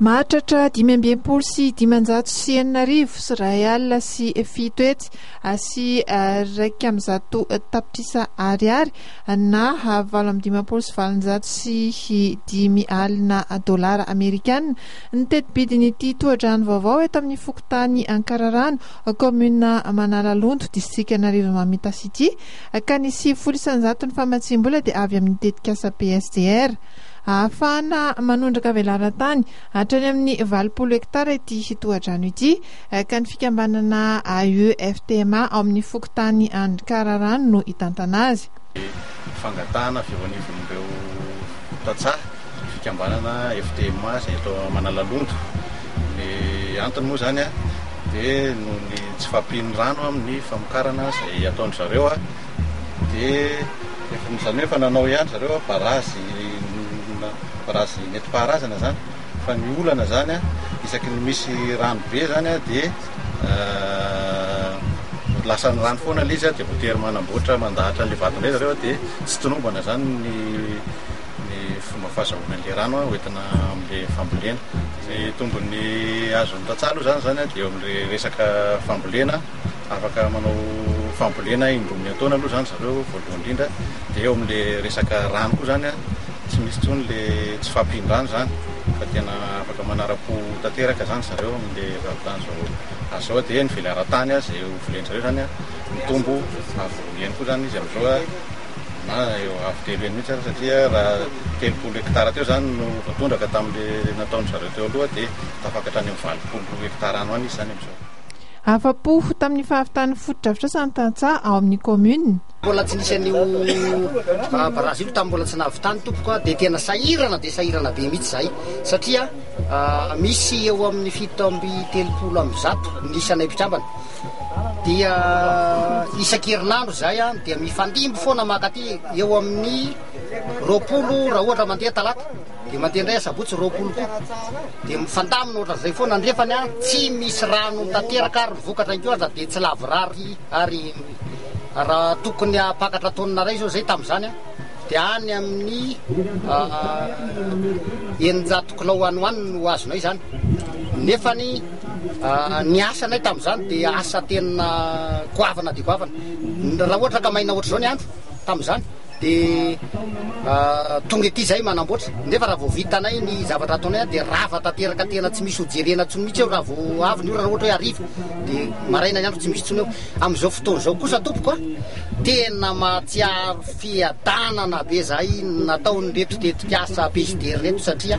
Mahatratra 500 sy 590 sy ray sy fito hetsy sy 100 ariary na 750 sy 700 sy 5 dolara amerikanina ny tetibidin'ity toadrano vaovao eto amin'ny fokontany Ankararano komuna Manalalondo distrika Anarivomamy Itasy ity ka nisy 100 ny famatsim-bola dia avy amin'ny tetikasa PSDR. Ahafahana manondraka velara-tany hatrany amin'ny 20 hektara ity toadrano ity ka ny fikambanana AEFTMA ao amin'ny fokontany Ankararano no hitantana azy. Fangatahana fivanivon'ireo tatsaha fikambanana FTMA izay eto Manalalondo. Ny antony moa zany dia noho ny tsy fampiany rano amin'ny famokarana izay ataony zareo dia izany hoe fa nanao ihany zareo barazy netim-paharazana zany fa ny olana zany isaky ny misy rano be zany dia lasa ny rano foana le izy dia voatery manamboatra mandahatra le vatony le zareo dia tsy tonombana zany ny fomba fahazahoana le rano hoentina amin'le fambolena. Ny tombony azon'ny tantsaha aloha zany dia eo amin'le resaka fambolena afaka manao fambolena indromy ataona aloha zany zareo voalohany indrindra dia eo amin'le resaka rano koa zany tsy misy tsony le tsy fampian-drano zany fa tena afaka manara-po tanteraka zany zareo amin'le vavi-tany zao azao dia ny velara-tany izay volen'zareo zany mitombo avoheny koa zany izy am'izao na eo avy telo eny mihitsy satria raha 30 hektara teo zany no voatondraka tamin'le nataony zareo teo aloha dia tafakatra any amin'ny 20 hektara ano any izy zany am'izao. Afa-po tamin'ny fahavitany fototravitrasa ny tantsaha ao amin'ny commune. Mbola tsy nisy an'io barazy io tamin'ny mbola tsy nahavitany tompoko dia tena sahirana be mihitsy zahay satria misy eo amin'ny 730 nisanay mpitsambana dia isan-kerinandro zay dia mifandimby foana makaty eo amin'ny 20 raha ohatra mandeha talata dia mandeha indray sabotsy 20 koa dia mifandamina ohatra zay foana andrefany tsy misy rano tanteraka ary vokatra inkoa dia tsy lavorary ary raha tokony apakatra taonina ray zao zay tamin'izany dia any amin'ny 900 kilao any no azonay zany nefany ny asanay tamin'izany dia asa tena goavana dia goavana raha ohatra ka maina ohatra zao ny andro tamin'izany dia tonga ety zay manamboatra nefa raha vao vitanay ny zavatra ataonay dia rava tanteraka tena tsy misy hojerena tsony mihitsy eo raha vao avy ny ora raha ohatra hoe ariva dia maraina ny andro tsy misy tsony eo amin'izao fotoana zao kosa tompoko tena mahatsiaro fiadanana be zay nataony reto tetikasa PSDR reto satria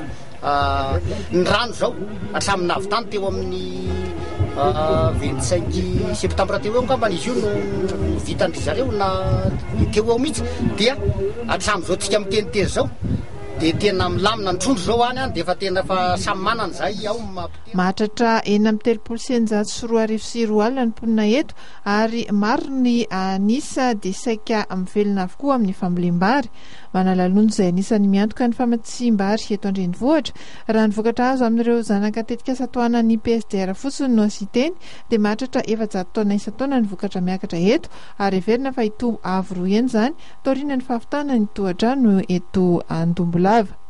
ny rano zao hatramin'ny navitany teo amin'ny 25 septambra teo eo ngambany izy io no vitandry zareo na teo eo mihitsy dia hatramin'izao tsika mitenitery zao dia tena milamina ny trondro zao any dia efa tena fa samy manana zay ao mahatratra 4 sy 4 alina ny mponina eto ary maro ny anisa dia saika mivelona avokoa amin'ny fambolem-bary. Manalalondo izay anisan'ny miantoka ny famatsim-bary eto an-drenivohitra raha ny vokatra azo amin'ireo zanaka tetikasa tohanan'ny PSDR fotsiny no asiteny dia mahatratra 700 taona isan-taona ny vokatra miakatra eto ary heverina fa hitombo avo roa eny zany taoriana ny fahavitana ny tohadrano eto Andombolava.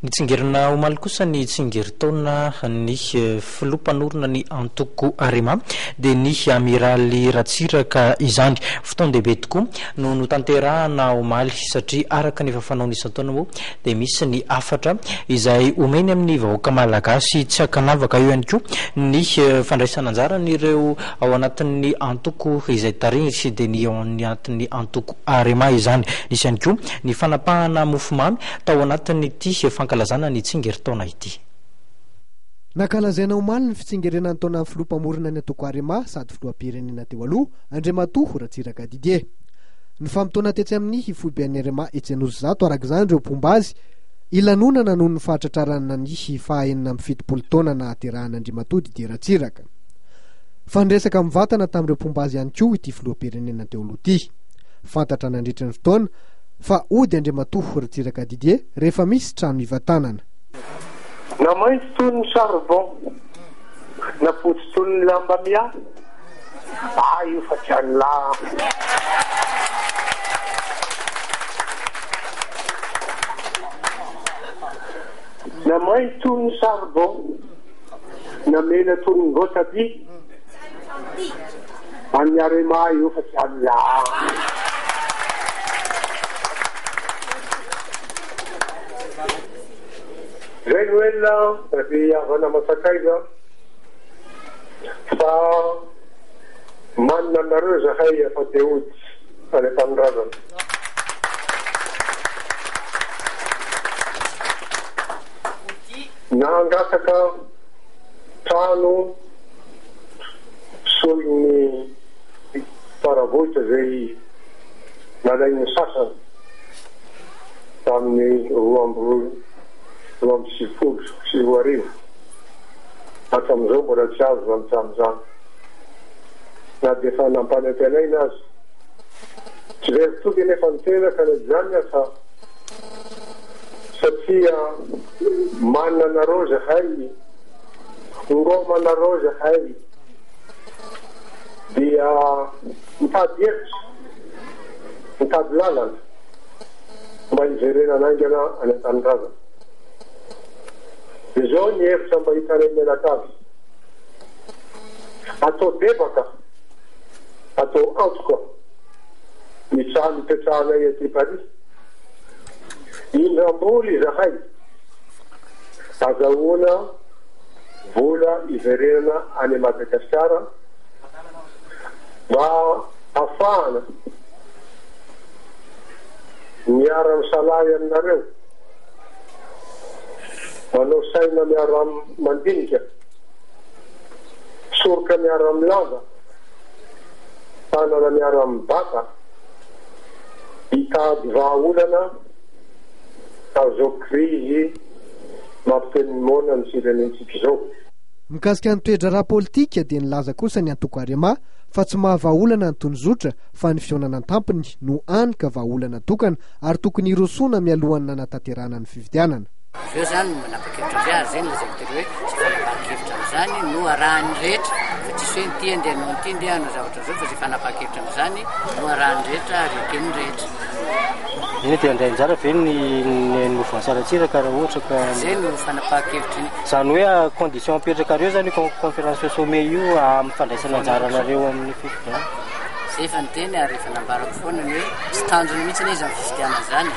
ny tsingerina omaly kosa ny tsingeritaona ny filompanorona ny antoko arima dia ny amiraly ratsiraka izany fotoan-dehibe tokoa no notanterahana omaly satria araka ny fafanaony isan-taona moa dia misy ny afatra izay omeny amin'ny vahoaka malagasy tsy akanavaka io ihany koa ny fandraisana anjara nyreo ao anatin'ny antoko izay tarihitsy dia ny ao anatin'ny antoko arima izany isy ihany koa ny fanapahana mofomamy tao anatin'ny ty fankalazana ny tsingeritaona ity nakalazaina omaly ny fitsingerenany taona amin'ny filompamorona ny antoko arima sady filoam-pirenena teo aloha Andriamatoa Ratsiraka Didier ny fampitona tetsy amin'ny foiben'ny arima etsenozy zato arak'izany ireo mpomba azy ilanonana noho ny fahatratrarana ny fahaenina amin'ny fitopolo taona na aterahan'Andriamatoa Didier Ratsiraka fandresaka mivatana tamin'ireo mpomba azy ihany koa ity filoam-pirenena teo aloha ity fantatra nandritra ny fotoana fa ody Andriamatoa Ratsiraka Didier rehefa misy trano ivatanana na maintso toy ny charbon na fotsy toy ny lamba mia io fa tiany la na maintso toy ny charbon na mena toy ny votabia amin'ny arema io fa tiany la zay noelona rabe avana masakaiza fa manina nareo zahay efa teody any tanindrazana nangataka trano solony paravohitra zay nalainy sasany tamin'ny roa amby sivifolo sy roa arivo hatram'izao mbola tsy azo am'izany na dia efa nampanentenaina azy tsy very toky nefa niteraka na zany fa satria manana zahay ngomana zahay dia mitady hevitra mitady lalana mba hiverena anaingana any an-tanindrazana izao ny hevitra mba hitanay menakavy atao debaka atao antoka ny trano ipetrahanay aty Paris indramboly zahay azahoana vola iverenana any Madagasikara mba hafahana miara misalahy aminareo manao saina miara mandinika soroka miara milava tanana miara mibata hitady vahaolana tazao krizy mampitenimona ny firenentsika izao mikasika ny toedra raha politika dia nilaza kosa ny antoko arima fa tsy mahavaolana ny tonyzotra fa ny fionana tampony no anika vahaolana tokana ary tokony hirosoana mialohan'ny nanatanterahana ny fividianana eo zany manapa-kevitra zay ary zay ny lazako telo hoe tsy fanapa-kevitra am'izany no arahany rehetra fa tsisy hoe nity andeha no nity ndeha no zavatra zao fa zay fanapa-kevitra am'izany no arahany rehetra ary ekeny rehetra iny dia andray anjara ve ny movansaratsiraka raha ohatra ka zay no fanapa-kevitra iny zany hoe condition apetraka reo zany conférence sommet io amin'ny fandraisana anjara anareo amin'ny fifidiana zay efa niteny ary efa nambarako foana ny hoe tsy tanjony mihitsy ny izy amin'ny fifidiana zany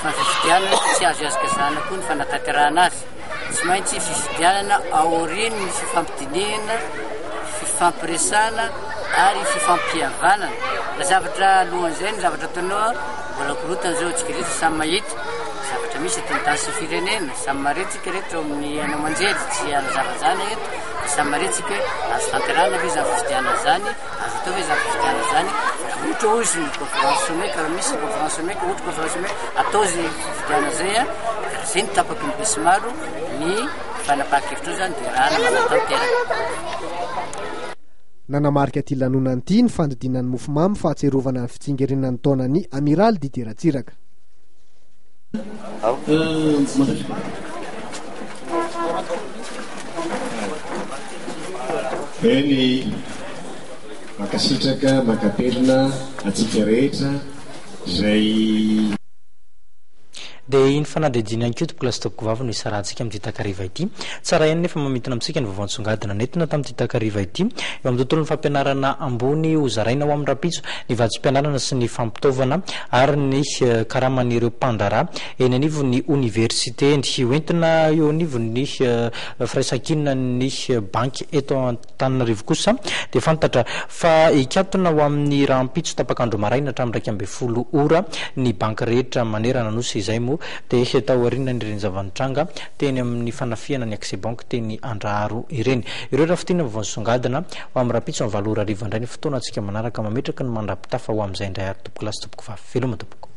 fa fifidianana tsy azo azokazana koa ny fanatanterahana azy tsy maintsy fifidianana aoriny ny fifampidinihana fifampiresana ary fifampihavanana la zavatra alohan'izay ny zavatra ataonao mbola korotana zao tsika rehetra samy mahita zavatra misy etony sy firenena samy maretsika rehetra amin'ny anao manjery tsy anazava zany eto samy maretsika hoe azo tanterahana ve zany fifidiana zany azo atao ve zany fifidiana zany ohatra ozy ny conférence sommet karaha misy conférence sommet ka ohatra conférence sommet atao zay fifidiana zay a karaha zay ny tapaky ny besy maro ny fanapa-kevitra zany dia rahana manatao teraka nanamarika ty lanonany ity ny fandidinany mofomamy fahatserovana ny fitsingerenany taonany amiraly Didier Ratsiraka eny makasitraka makapelina atsika rehetra zay dia iny fanadredina ihany koa topoko lasa topoko vava no isarahantsika amin'ity takariva ity tsara ihany nefa mamitona amintsika ny vaovantsongadina nentina tamin'ity takariva ity eo amin'ny tontolon'ny fampianarana ambony ho zaraina ho amin'ny rapitso ny vatsom-pianarana sy ny fampitaovana ary ny karaman'ireo mpandrara eny anivo ny université ny hoentina eo anivo ny firaisan-kinina ny banky eto Antananarivo kosa dia fantatra fa ikatona ho amin'ny rahampitso tapakandro maraina hatramin'ny 12 ora ny banky rehetra manerana nosy izay moa dia tao aoriana ny ireny zavanitranga teny amin'ny fanafiana ny accès bank teny Andraharo ireny ireo raha fitina vaovao-songadina ho amin'ny rapitso amin'ny 7 ora hariva indray ny fotoana antsika manaraka mametraka ny mandrapitafa ho amin'izay indray ary topoko lasy topoko vavy veloma tompoko